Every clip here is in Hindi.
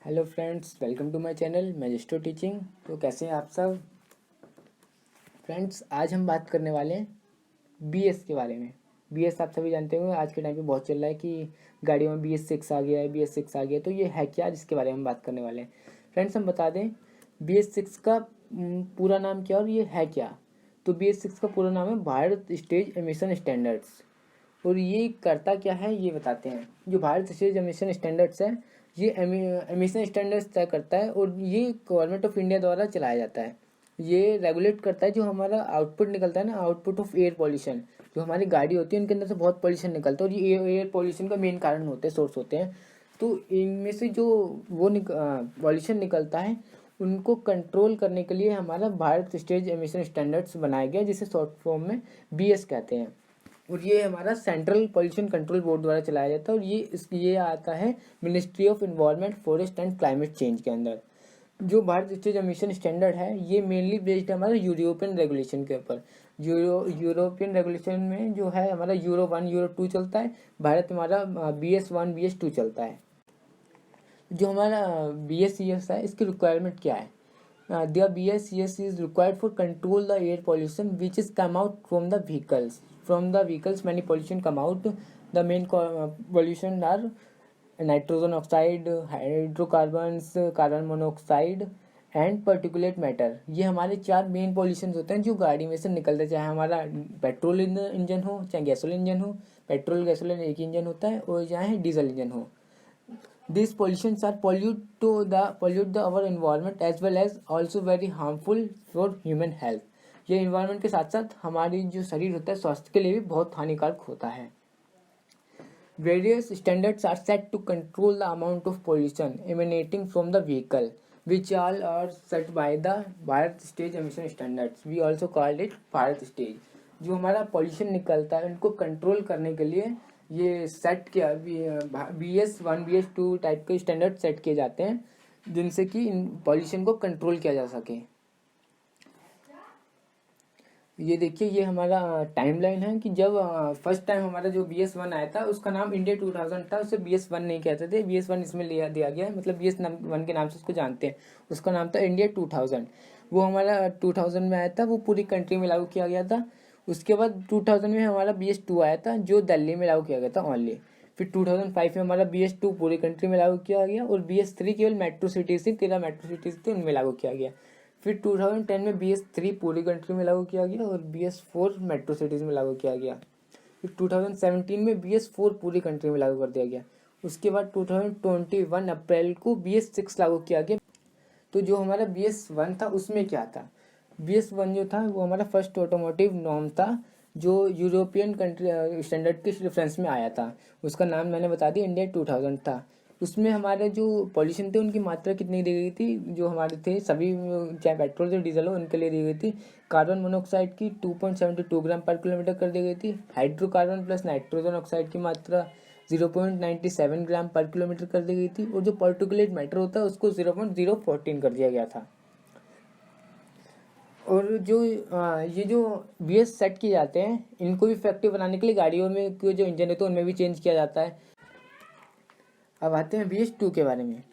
Hello friends, welcome to my channel Magistro Teaching. तो कैसे हैं आप सब फ्रेंड्स? आज हम बात करने वाले हैं बीएस के बारे में। बीएस आप सभी जानते होंगे, आज के टाइम पे बहुत चल रहा है कि गाड़ियों में BS6 आ गया है, BS6 आ गया है। तो ये है क्या, जिसके बारे में हम बात करने वाले हैं। फ्रेंड्स, हम बता दें BS6 का पूरा नाम क्या और ये है क्या। तो BS6 का पूरा नाम है भारत स्टेज एमिशन स्टैंडर्ड्स। और ये करता क्या है ये बताते हैं। जो भारत स्टेज एमिशन स्टैंडर्ड्स है, ये एमिशन स्टैंडर्ड्स तय करता है और ये गवर्नमेंट ऑफ इंडिया द्वारा चलाया जाता है। ये रेगुलेट करता है जो हमारा आउटपुट निकलता है ना, आउटपुट ऑफ एयर पॉल्यूशन। जो हमारी गाड़ी होती है उनके अंदर से बहुत पॉल्यूशन निकलता है और ये एयर पॉल्यूशन का मेन कारण होते हैं, सोर्स होते हैं। तो इनमें से जो वो पॉल्यूशन निकलता है उनको कंट्रोल करने के लिए हमारा भारत स्टेज एमिशन स्टैंडर्ड्स बनाया गया, जिसे शॉर्ट फॉर्म में BS कहते हैं। और ये हमारा सेंट्रल पॉल्यूशन कंट्रोल बोर्ड द्वारा चलाया जाता है और ये आता है ministry of environment, forest and climate change के अंदर। जो भारत स्टेज एमिशन स्टैंडर्ड है ये मेनली बेस्ड है हमारा यूरोपियन रेगुलेशन के ऊपर। यूरोपियन रेगुलेशन में जो है हमारा Euro 1 Euro 2 चलता है। भारत हमारा BS1 BS2 चलता है। जो हमारा BS है इसकी रिक्वायरमेंट क्या है? The BS is required for control the air pollution which is come out from the vehicles. From the vehicles many pollution come out. The main pollution are nitrogen oxide, hydrocarbons, carbon monoxide and particulate matter. ये हमारे 4 मेन पॉल्यूशन होते हैं जो गाड़ी में से निकलते हैं, चाहे हमारा पेट्रोल इंजन हो चाहे गैसोलीन इंजन हो। पेट्रोल गैसोलीन एक इंजन होता है और चाहे डीजल इंजन हो। These pollutions are pollute the our environment as well as also very harmful for human health. ये environment के साथ साथ हमारी जो शरीर होता है स्वास्थ्य के लिए भी बहुत हानिकारक होता है। Various standards are set to control the amount of pollution emanating from the vehicle, which all are set by the Bharat Stage Emission Standards. We also call it Bharat Stage. जो हमारा pollution निकलता है उनको कंट्रोल करने के लिए ये सेट किया BS1 BS2 टाइप के स्टैंडर्ड सेट किए जाते हैं जिनसे कि इन पॉल्यूशन को कंट्रोल किया जा सके। ये देखिए, ये हमारा टाइमलाइन है कि जब फर्स्ट टाइम हमारा जो BS1 आया था उसका नाम इंडिया 2000 था। उसे BS1 नहीं कहते थे, BS1 इसमें दिया गया है, मतलब BS1 के नाम से उसको जानते हैं। उसका नाम था इंडिया 2000। वो हमारा 2000 में आया था, वो पूरी कंट्री में लागू किया गया था। उसके बाद 2000 में हमारा BS2 आया था जो दिल्ली में लागू किया गया था ओनली। फिर 2005 में हमारा BS2 पूरी कंट्री में लागू किया गया और BS3 केवल मेट्रो सिटीज थी, 13 मेट्रो सिटीज थी, उनमें लागू किया गया। फिर 2010 में BS3 पूरी कंट्री में लागू किया गया और BS4 मेट्रो सिटीज में लागू किया गया। फिर 2017 में BS4 पूरी कंट्री में लागू कर दिया गया। उसके बाद 2021 अप्रैल को BS6 लागू किया गया। तो जो हमारा BS1 था उसमें क्या था? BS1 जो था वो हमारा फर्स्ट ऑटोमोटिव नॉर्म था जो यूरोपियन कंट्री स्टैंडर्ड के रेफरेंस में आया था। उसका नाम मैंने बता दिया, इंडिया 2000 था। उसमें हमारे जो पॉल्यूशन थे उनकी मात्रा कितनी दी गई थी? जो हमारे थे सभी, चाहे पेट्रोल या डीजल हो, उनके लिए दी गई थी कार्बन मोनोऑक्साइड की 2.72 ग्राम पर किलोमीटर कर दी गई थी। हाइड्रोकार्बन प्लस नाइट्रोजन ऑक्साइड की मात्रा 0.97 ग्राम पर किलोमीटर कर दी गई थी। और जो पर्टिकुलेट मैटर होता है उसको 0.014 कर दिया गया था। और जो ये जो BS सेट किए जाते हैं इनको भी इफेक्टिव बनाने के लिए गाड़ियों में जो इंजन है तो उनमें भी चेंज किया जाता है। अब आते हैं BS2 के बारे में।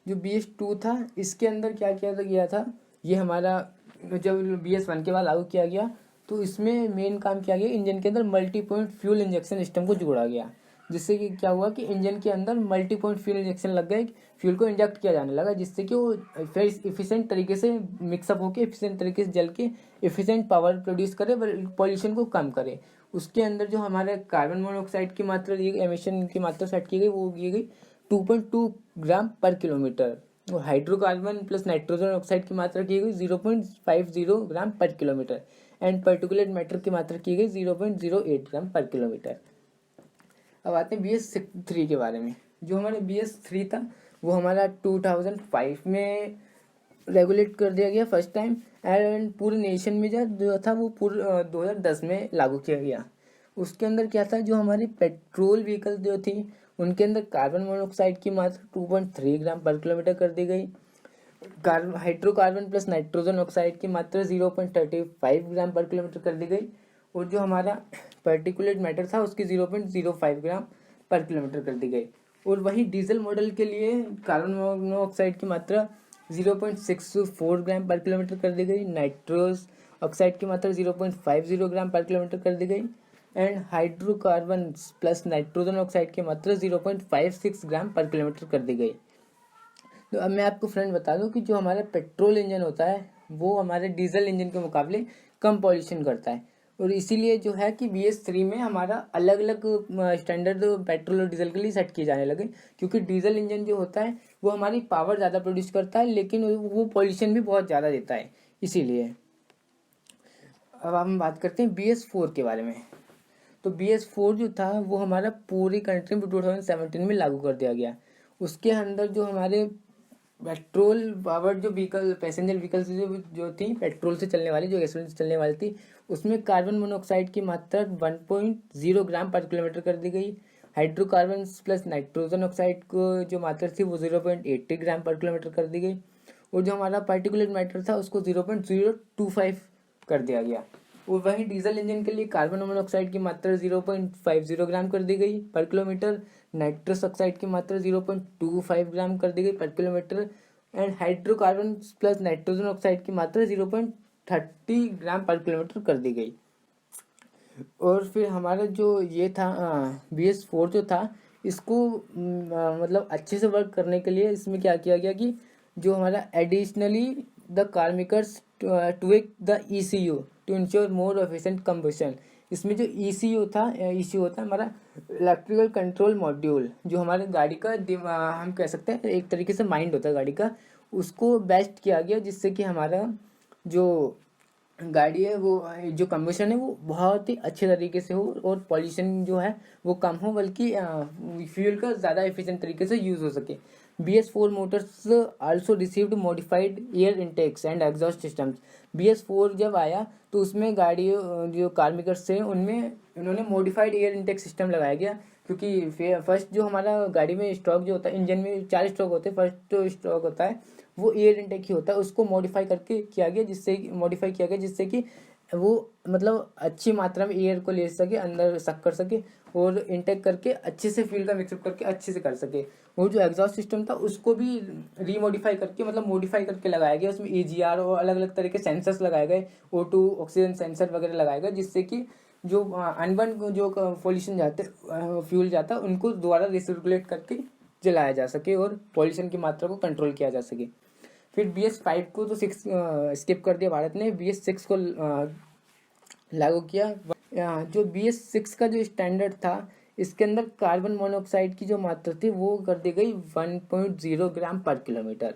जो BS2 था इसके अंदर क्या किया गया था? ये हमारा जब BS1 के बाद लागू किया गया तो इसमें मेन काम किया गया, इंजन के अंदर multi point fuel injection system को जोड़ा गया। जिससे कि क्या हुआ कि इंजन के अंदर मल्टी पॉइंट फ्यूल इंजेक्शन लग गए, फ्यूल को इंजेक्ट किया जाने लगा, जिससे कि वो इफिशिएंट तरीके से मिक्सअप होकर इफिशिएंट तरीके से जल के इफिशिएंट पावर प्रोड्यूस करे, पॉल्यूशन को कम करे। उसके अंदर जो हमारे कार्बन मोनोऑक्साइड की मात्रा, एमिशन की मात्रा सेट की गई वो की गई 2.2 ग्राम पर किलोमीटर। और हाइड्रोकार्बन प्लस नाइट्रोजन ऑक्साइड की मात्रा की गई 0.50 ग्राम पर किलोमीटर एंड पर्टिकुलेट मैटर की मात्रा की गई 0.08 ग्राम पर किलोमीटर। अब आते हैं BS3 के बारे में। जो हमारा BS3 था वो हमारा 2005 में रेगुलेट कर दिया गया फर्स्ट टाइम एंड पूरे नेशन में जो था वो पूरे 2010 में लागू किया गया। उसके अंदर क्या था? जो हमारी पेट्रोल व्हीकल जो थी उनके अंदर कार्बन मोनोऑक्साइड की मात्रा 2.3 ग्राम पर किलोमीटर कर दी गई। हाइड्रोकार्बन प्लस नाइट्रोजन ऑक्साइड की मात्रा 0.35 ग्राम पर किलोमीटर कर दी गई। और जो हमारा पर्टिकुलेट मैटर था उसकी 0.05 ग्राम पर किलोमीटर कर दी गई। और वहीं डीजल मॉडल के लिए कार्बन मोनोऑक्साइड की मात्रा 0.64 ग्राम पर किलोमीटर कर दी गई, नाइट्रोस ऑक्साइड की मात्रा 0.50 ग्राम पर किलोमीटर कर दी गई and hydrocarbon plus nitrogen oxide की मात्रा 0.56 ग्राम पर किलोमीटर कर दी गई। तो अब मैं आपको फ्रेंड बता दूं कि जो हमारा पेट्रोल इंजन होता है वो हमारे डीजल इंजन के मुकाबले कम पॉल्यूशन करता है, और इसीलिए जो है कि BS3 में हमारा अलग अलग स्टैंडर्ड पेट्रोल और डीजल के लिए सेट किए जाने लगे, क्योंकि डीजल इंजन जो होता है वो हमारी पावर ज़्यादा प्रोड्यूस करता है लेकिन वो पॉल्यूशन भी बहुत ज़्यादा देता है। इसीलिए अब हम बात करते हैं BS4 के बारे में। तो BS4 जो था वो हमारा पूरी कंट्री में 2017 में लागू कर दिया गया। उसके अंदर जो हमारे पेट्रोल पावर्ड जो व्हीकल पैसेंजर व्हीकल्स जो थी पेट्रोल से चलने वाली, जो गैसोलीन से चलने वाली थी, उसमें कार्बन मोनोऑक्साइड की मात्रा 1.0 ग्राम पर किलोमीटर कर दी गई। हाइड्रोकार्बन प्लस नाइट्रोजन ऑक्साइड को जो मात्रा थी वो 0.80 ग्राम पर किलोमीटर कर दी गई, और जो हमारा पार्टिकुलेट मैटर था उसको 0.025 कर दिया गया। और वहीं डीजल इंजन के लिए कार्बन मोनोऑक्साइड की मात्रा 0.50 ग्राम कर दी गई पर किलोमीटर, नाइट्रस ऑक्साइड की मात्रा 0.25 ग्राम कर दी गई पर kilometre and hydrocarbon plus nitrogen oxide की मात्रा 0.30 ग्राम पर किलोमीटर कर दी गई। और फिर हमारा जो ये था BS4 जो था इसको मतलब अच्छे से वर्क करने के लिए इसमें क्या किया गया कि जो हमारा additionally the car makers tweak the ECU to ensure more efficient combustion. इसमें जो ECU था, ECU होता है हमारा इलेक्ट्रिकल कंट्रोल मॉड्यूल, जो हमारे गाड़ी का हम कह सकते हैं एक तरीके से माइंड होता है गाड़ी का, उसको बेस्ट किया गया जिससे कि हमारा जो गाड़ी है वो जो कम्बशन है वो बहुत ही अच्छे तरीके से हो और पॉल्यूशन जो है वो कम हो, बल्कि फ्यूल का ज़्यादा एफिशिएंट तरीके से यूज़ हो सके। BS4 Motors also received modified air Intex and exhaust systems. BS4 जब आया तो उसमें गाड़ी जो कार मेकर्स थे उनमें उन्होंने मॉडिफाइड एयर इंटेक सिस्टम लगाया गया, क्योंकि फर्स्ट जो हमारा गाड़ी में स्ट्रोक जो होता है, इंजन में 4 स्ट्रोक होते हैं, फर्स्ट स्ट्रोक होता है वो एयर इंटेक ही होता है, उसको मॉडिफाई किया गया जिससे कि वो मतलब अच्छी मात्रा में एयर को ले सके, अंदर सक कर सके और इंटेक करके अच्छे से फ्यूल का मिक्सअप करके अच्छे से कर सके। वो जो एग्जॉस्ट सिस्टम था उसको भी रीमॉडिफाई करके मतलब मॉडिफाई करके लगाया गया, उसमें AGR और अलग अलग तरह के सेंसर्स लगाए गए, O2 ऑक्सीजन सेंसर वगैरह लगाए गए, जिससे कि जो अनबर्न जो पॉल्यूशन जाते फ्यूल जाता उनको दोबारा रिसर्कुलेट करके जलाया जा सके और पॉल्यूशन की मात्रा को कंट्रोल किया जा सके। फिर BS5 को तो 6 स्किप कर दिया भारत ने, BS6 को लागू किया। जो BS6 का जो स्टैंडर्ड था इसके अंदर कार्बन मोनोऑक्साइड की जो मात्रा थी वो कर दी गई 1.0 ग्राम पर किलोमीटर।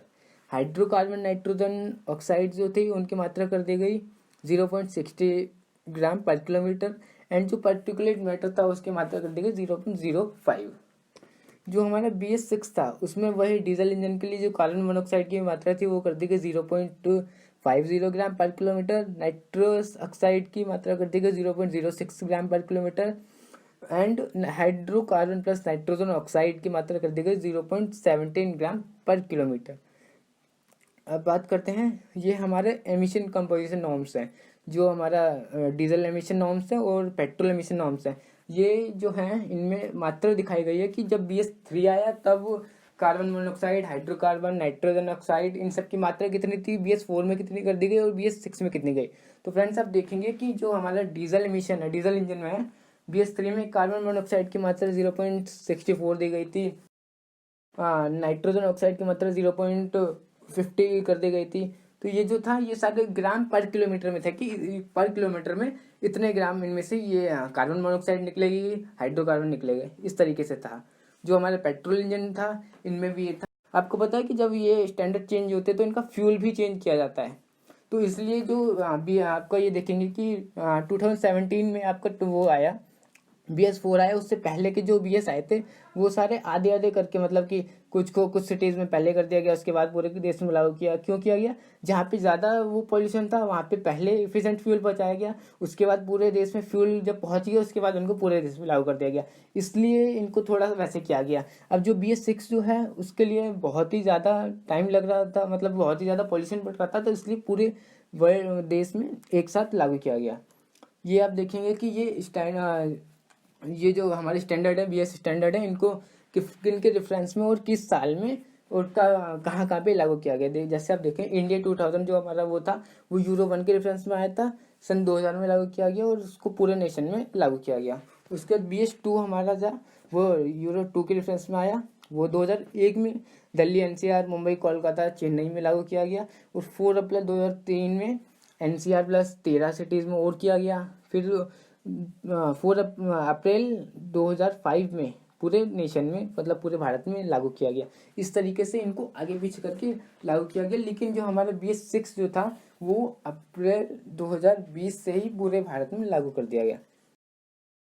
हाइड्रोकार्बन नाइट्रोजन ऑक्साइड जो थी उनकी मात्रा कर दी गई 0.60 ग्राम पर किलोमीटर एंड जो पार्टिकुलेट मैटर था उसकी मात्रा कर दी गई 0.05। जो हमारा BS6 था उसमें वही डीजल इंजन के लिए जो कार्बन मोनोऑक्साइड की मात्रा थी वो कर दी गई 0.50 ग्राम पर किलोमीटर, नाइट्रस ऑक्साइड की मात्रा कर दी गई 0.06 ग्राम पर kilometre and hydrocarbon plus nitrogen oxide की मात्रा कर दी गई 0.17 ग्राम पर किलोमीटर। अब बात करते हैं ये हमारे एमिशन कंपोजिशन नॉर्म्स हैं, जो हमारा डीजल एमिशन नॉर्म्स है और पेट्रोल एमिशन नॉर्म्स हैं। ये जो हैं इनमें मात्रा दिखाई गई है कि जब BS3 आया तब carbon monoxide, hydrocarbon, nitrogen oxide इन सब की मात्रा कितनी थी, BS4 में कितनी कर दी गई और BS6 में कितनी गई। तो फ्रेंड्स आप देखेंगे कि जो हमारा डीजल एमिशन है डीजल इंजन में है BS3 में कार्बन मोनोऑक्साइड की मात्रा 0.64 दी गई थी, नाइट्रोजन ऑक्साइड की मात्रा 0.50 कर दी गई थी। तो ये जो था ये सारे ग्राम पर किलोमीटर में थे कि पर किलोमीटर में इतने ग्राम इनमें से ये कार्बन मोनोऑक्साइड निकलेगी, हाइड्रोकार्बन निकलेगा, इस तरीके से था। जो हमारा पेट्रोल इंजन था इनमें भी ये था। आपको पता है कि जब ये स्टैंडर्ड चेंज होते हैं तो इनका फ्यूल भी चेंज किया जाता है, तो इसलिए जो अभी आपका ये देखेंगे कि 2017 में आपका वो आया BS4 आया, उससे पहले के जो BS आए थे वो सारे आधे आधे करके मतलब कि कुछ को कुछ सिटीज़ में पहले कर दिया गया, उसके बाद पूरे देश में लागू किया। क्यों किया गया, जहाँ पे ज़्यादा वो पॉल्यूशन था वहाँ पे पहले एफिशिएंट फ्यूल पहुँचाया गया, उसके बाद पूरे देश में फ्यूल जब पहुँच गया उसके बाद उनको पूरे देश में लागू कर दिया गया, इसलिए इनको थोड़ा सा वैसे किया गया। अब जो BS6 जो है उसके लिए बहुत ही ज़्यादा टाइम लग रहा था, मतलब बहुत ही ज़्यादा पॉल्यूशन बढ़ रहा था, तो इसलिए पूरे वर्ल्ड देश में एक साथ लागू किया गया। ये आप देखेंगे कि ये जो हमारे स्टैंडर्ड है BS स्टैंडर्ड है इनको किन के रेफरेंस में और किस साल में और कहाँ कहाँ पे लागू किया गया। जैसे आप देखें इंडिया 2000 जो हमारा वो था वो यूरो 1 के रेफरेंस में आया था, सन 2000 में लागू किया गया और उसको पूरे नेशन में लागू किया गया। उसके बाद BS2 हमारा था वो यूरो 2 के रेफरेंस में आया, वो 2001 में दिल्ली NCR मुंबई कोलकाता चेन्नई में लागू किया गया। और 4 अप्रैल 2003 में NCR प्लस 13 सिटीज़ में और किया गया। फिर 4 अप्रैल 2005 में पूरे नेशन में मतलब पूरे भारत में लागू किया गया। इस तरीके से इनको आगे पीछे करके लागू किया गया। लेकिन जो हमारा BS6 जो था वो अप्रैल 2020 से ही पूरे भारत में लागू कर दिया गया।